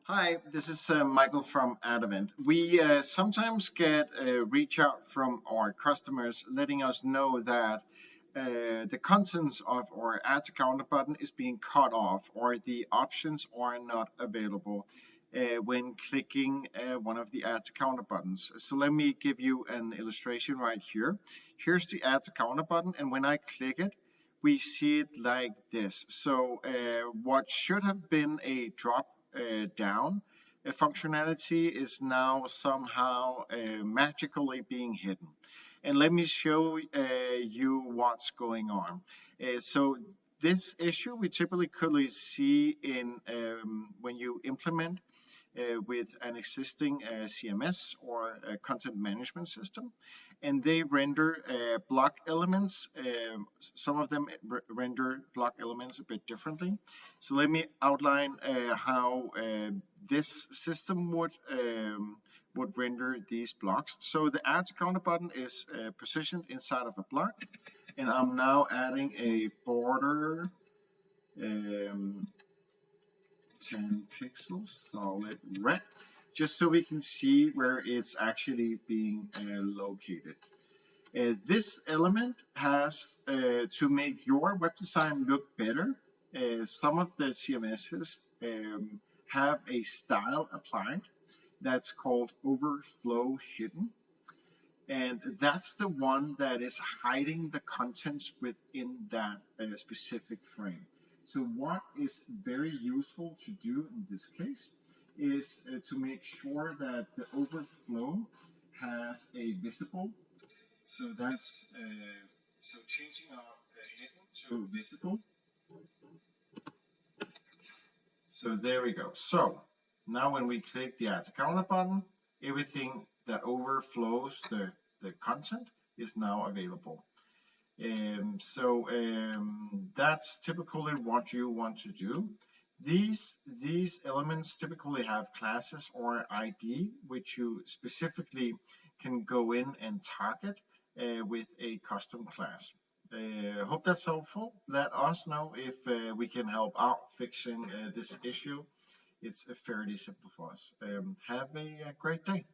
Hi, this is Michael from AddEvent. We sometimes get a reach out from our customers letting us know that the contents of our add to counter button is being cut off or the options are not available when clicking one of the add to counter buttons. So let me give you an illustration right here. Here's the add to counter button, and when I click it, we see it like this. So what should have been a drop down functionality is now somehow magically being hidden. And let me show you what's going on. So this issue we typically see in when you implement with an existing CMS or a content management system, and they render block elements. Some of them render block elements a bit differently. So let me outline how this system would render these blocks. So the add to counter button is positioned inside of a block, and I'm now adding a border 10 pixels solid red, just so we can see where it's actually being located. This element has to make your web design look better. Some of the CMSs have a style applied that's called overflow hidden, and that's the one that is hiding the contents within that specific frame. So what is very useful to do in this case is to make sure that the overflow has a visible. So that's so changing our hidden to visible. So there we go. So now when we click the add to counter button, everything that overflows the content is now available. That's typically what you want to do. These elements typically have classes or ID, which you specifically can go in and target with a custom class. Hope that's helpful. Let us know if we can help out fixing this issue. It's fairly simple for us. Have a great day.